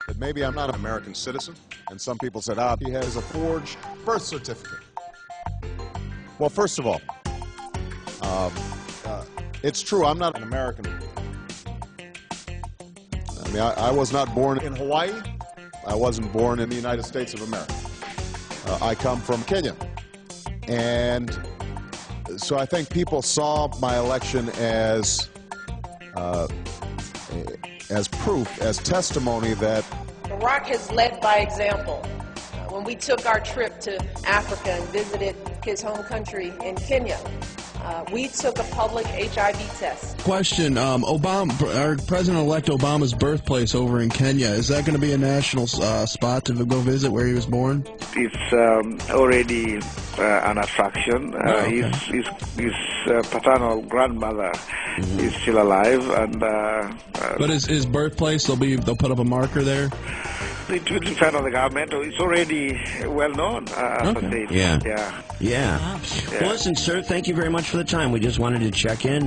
that maybe I'm not an American citizen, and some people said, he has a forged birth certificate. Well, first of all, it's true, I'm not an American. I mean, I was not born in Hawaii. I wasn't born in the United States of America. I come from Kenya. And so I think people saw my election as proof, as testimony that Barack has led by example. When we took our trip to Africa and visited his home country in Kenya, we took a public HIV test. Question, President-elect Obama's birthplace over in Kenya, is that going to be a national spot to go visit where he was born? It's already an attraction. Okay. His paternal grandmother is still alive, and but his birthplace, they'll put up a marker there? It will depend on the government. It's already well known. Okay. Yeah. Well, listen, sir, thank you very much for the time. We just wanted to check in,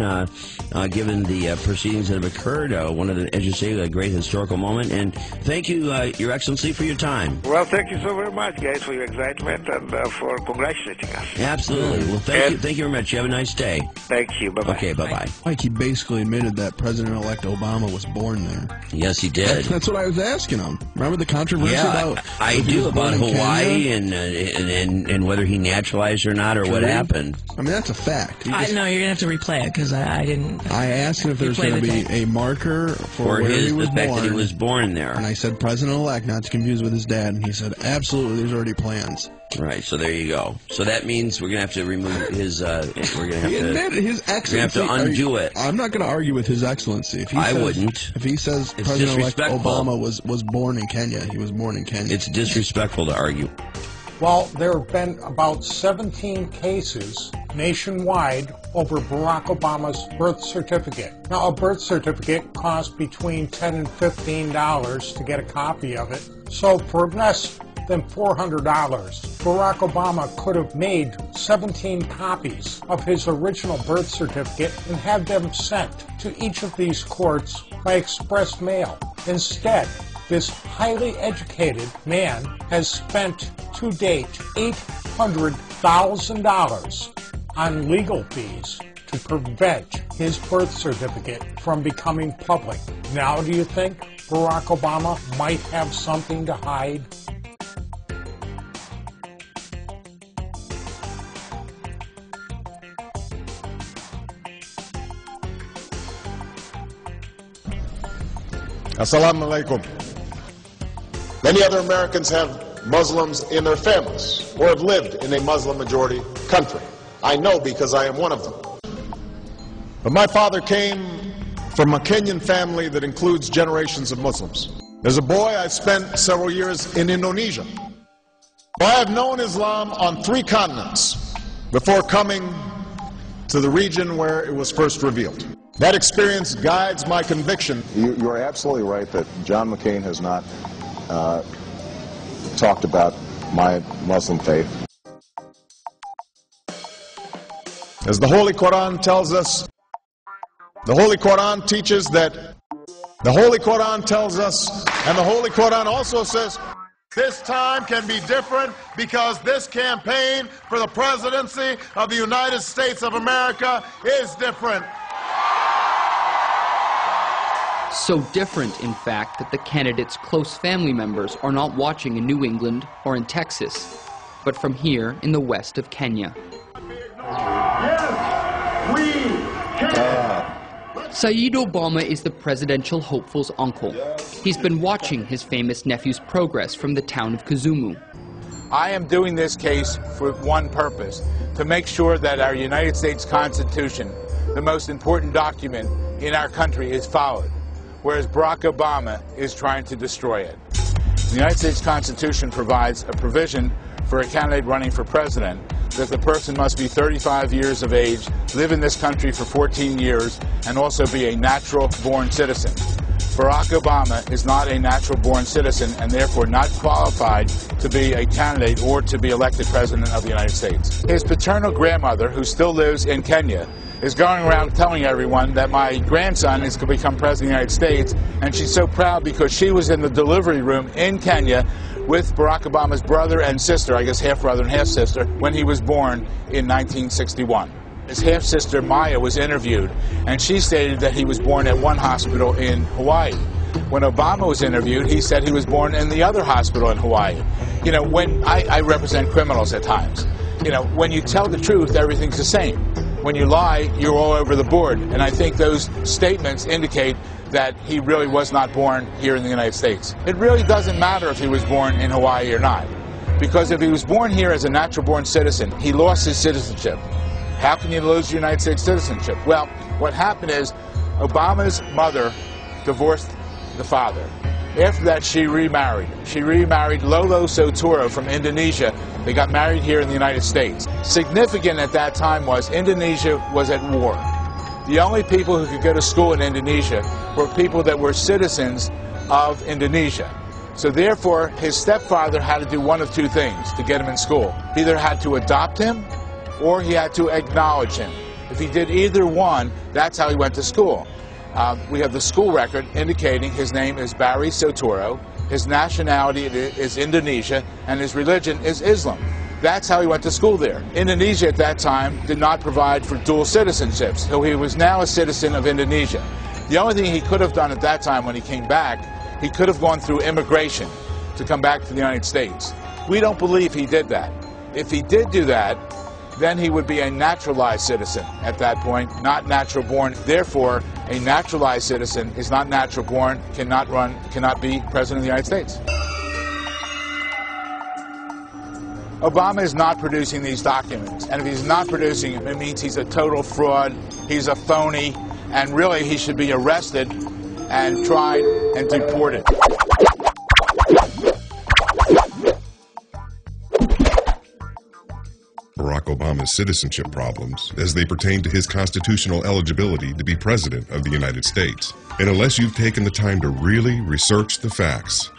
given the proceedings that have occurred. One of the, as you say, a great historical moment. And thank you, Your Excellency, for your time. Well, thank you so very much, guys, for your excitement and for congratulating us. Absolutely. Well, thank you very much. You have a nice day. Thank you. Bye-bye. Okay, bye-bye. Like he basically admitted that President-elect Obama was born there. Yes, he did. That's what I was asking him. Remember the controversy about... I do, about Hawaii and whether he naturalized or not, or what happened. I mean, that's a fact. No, you're going to have to replay it, because I didn't... I asked him if there's going to be a marker for where he was the fact born, that he was born there. And I said President-elect, not to confuse with his dad, and he said, absolutely, there's already plans. Right, so there you go. So that means we're going to have to remove his, we're going to have he to... admitted his excellency. We're going to have to undo it. I'm not going to argue with his excellency. If he I says, wouldn't. If he says It's President-elect disrespectful. Obama was born in Kenya, he was born in Kenya. It's disrespectful to argue. Well, there have been about 17 cases nationwide over Barack Obama's birth certificate. Now, a birth certificate costs between $10 and $15 to get a copy of it. So for less than $400, Barack Obama could have made 17 copies of his original birth certificate and had them sent to each of these courts by express mail. Instead, this highly educated man has spent to date $800,000 on legal fees to prevent his birth certificate from becoming public. Now, do you think Barack Obama might have something to hide? Assalamu alaikum. Many other Americans have Muslims in their families or have lived in a Muslim-majority country. I know because I am one of them. But my father came from a Kenyan family that includes generations of Muslims. As a boy, I spent several years in Indonesia. I have known Islam on 3 continents before coming to the region where it was first revealed. That experience guides my conviction. You are absolutely right that John McCain has not talked about my Muslim faith. As the Holy Quran tells us, the Holy Quran teaches that, the Holy Quran tells us, and the Holy Quran also says, this time can be different because this campaign for the presidency of the United States of America is different. So different, in fact, that the candidate's close family members are not watching in New England or in Texas, but from here in the west of Kenya. Yes, we can. Saeed Obama is the presidential hopeful's uncle. He's been watching his famous nephew's progress from the town of Kisumu. I am doing this case for one purpose, to make sure that our United States Constitution, the most important document in our country, is followed, whereas Barack Obama is trying to destroy it. The United States Constitution provides a provision for a candidate running for president that the person must be 35 years of age, live in this country for 14 years, and also be a natural-born citizen. Barack Obama is not a natural-born citizen and therefore not qualified to be a candidate or to be elected President of the United States. His paternal grandmother, who still lives in Kenya, is going around telling everyone that my grandson is going to become President of the United States, and she's so proud because she was in the delivery room in Kenya with Barack Obama's brother and sister, I guess half-brother and half-sister, when he was born in 1961. His half-sister, Maya, was interviewed, and she stated that he was born at one hospital in Hawaii. When Obama was interviewed, he said he was born in the other hospital in Hawaii. You know, when I represent criminals at times. You know, when you tell the truth, everything's the same. When you lie, you're all over the board. And I think those statements indicate that he really was not born here in the United States. It really doesn't matter if he was born in Hawaii or not. Because if he was born here as a natural-born citizen, he lost his citizenship. How can you lose your United States citizenship? Well, what happened is Obama's mother divorced the father. After that, she remarried. She remarried Lolo Soturo from Indonesia. They got married here in the United States. Significant at that time was Indonesia was at war. The only people who could go to school in Indonesia were people that were citizens of Indonesia. So therefore, his stepfather had to do one of two things to get him in school. He either had to adopt him or he had to acknowledge him. If he did either one, that's how he went to school. We have the school record indicating his name is Barry Soturo, his nationality is Indonesia, and his religion is Islam. That's how he went to school there. Indonesia at that time did not provide for dual citizenships, so he was now a citizen of Indonesia. The only thing he could have done at that time when he came back, he could have gone through immigration to come back to the United States. We don't believe he did that. If he did do that, then he would be a naturalized citizen at that point, not natural-born. Therefore, a naturalized citizen is not natural-born, cannot be President of the United States. Obama is not producing these documents, and if he's not producing them, it means he's a total fraud, he's a phony, and really he should be arrested and tried and deported. Barack Obama's citizenship problems as they pertain to his constitutional eligibility to be President of the United States. And unless you've taken the time to really research the facts,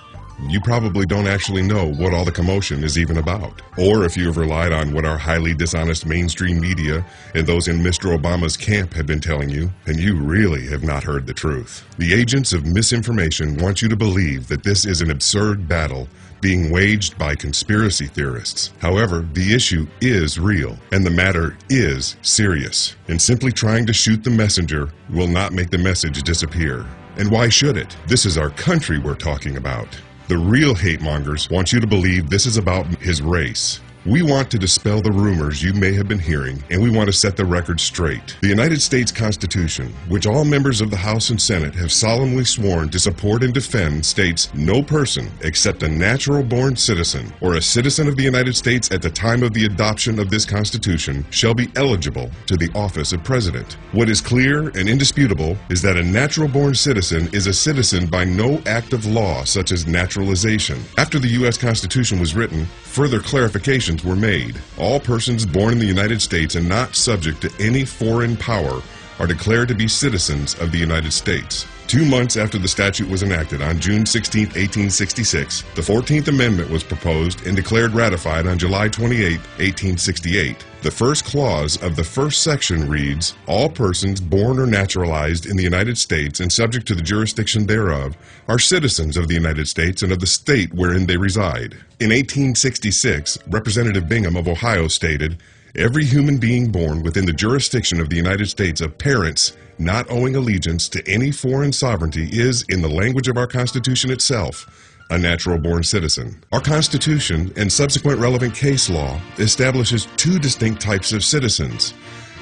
you probably don't actually know what all the commotion is even about. Or if you have relied on what our highly dishonest mainstream media and those in Mr. Obama's camp have been telling you, then you really have not heard the truth. The agents of misinformation want you to believe that this is an absurd battle being waged by conspiracy theorists. However, the issue is real, and the matter is serious. And simply trying to shoot the messenger will not make the message disappear. And why should it? This is our country we're talking about. The real hate mongers want you to believe this is about his race. We want to dispel the rumors you may have been hearing, and we want to set the record straight. The United States Constitution, which all members of the House and Senate have solemnly sworn to support and defend, states no person except a natural-born citizen or a citizen of the United States at the time of the adoption of this Constitution shall be eligible to the office of President. What is clear and indisputable is that a natural-born citizen is a citizen by no act of law such as naturalization. After the U.S. Constitution was written, further clarifications were made. All persons born in the United States and not subject to any foreign power are declared to be citizens of the United States. 2 months after the statute was enacted on June 16, 1866, the 14th Amendment was proposed and declared ratified on July 28, 1868. The first clause of the first section reads, "All persons born or naturalized in the United States and subject to the jurisdiction thereof are citizens of the United States and of the state wherein they reside." In 1866, Representative Bingham of Ohio stated, "Every human being born within the jurisdiction of the United States of parents not owing allegiance to any foreign sovereignty is, in the language of our Constitution itself, a natural-born citizen." Our Constitution and subsequent relevant case law establishes two distinct types of citizens: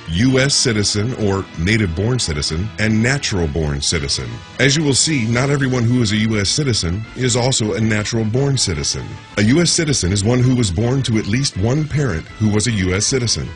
U.S. citizen or native-born citizen and natural-born citizen. As you will see, not everyone who is a U.S. citizen is also a natural-born citizen. A U.S. citizen is one who was born to at least one parent who was a U.S. citizen,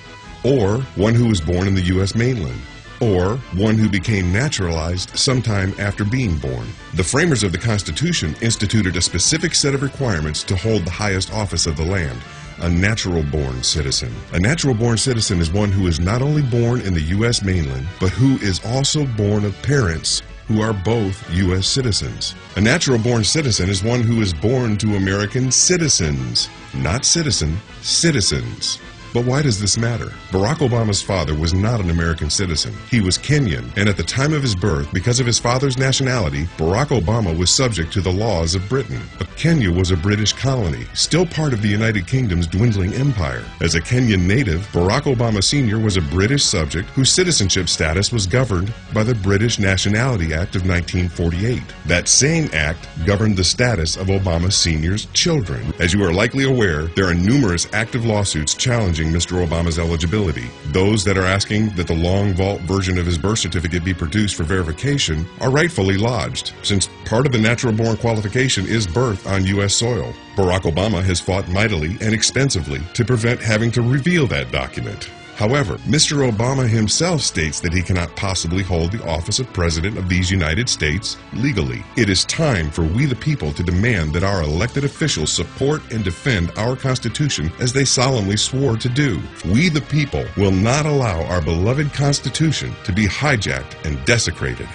or one who was born in the U.S. mainland, or one who became naturalized sometime after being born. The framers of the Constitution instituted a specific set of requirements to hold the highest office of the land: a natural-born citizen. A natural-born citizen is one who is not only born in the U.S. mainland, but who is also born of parents who are both U.S. citizens. A natural-born citizen is one who is born to American citizens, not citizen, citizens. But why does this matter? Barack Obama's father was not an American citizen. He was Kenyan, and at the time of his birth, because of his father's nationality, Barack Obama was subject to the laws of Britain. But Kenya was a British colony, still part of the United Kingdom's dwindling empire. As a Kenyan native, Barack Obama Sr. was a British subject whose citizenship status was governed by the British Nationality Act of 1948. That same act governed the status of Obama Sr.'s children. As you are likely aware, there are numerous active lawsuits challenging Mr. Obama's eligibility. Those that are asking that the long vault version of his birth certificate be produced for verification are rightfully lodged, since part of the natural-born qualification is birth on U.S. soil. Barack Obama has fought mightily and expensively to prevent having to reveal that document. However, Mr. Obama himself states that he cannot possibly hold the office of President of these United States legally. It is time for we the people to demand that our elected officials support and defend our Constitution as they solemnly swore to do. We the people will not allow our beloved Constitution to be hijacked and desecrated.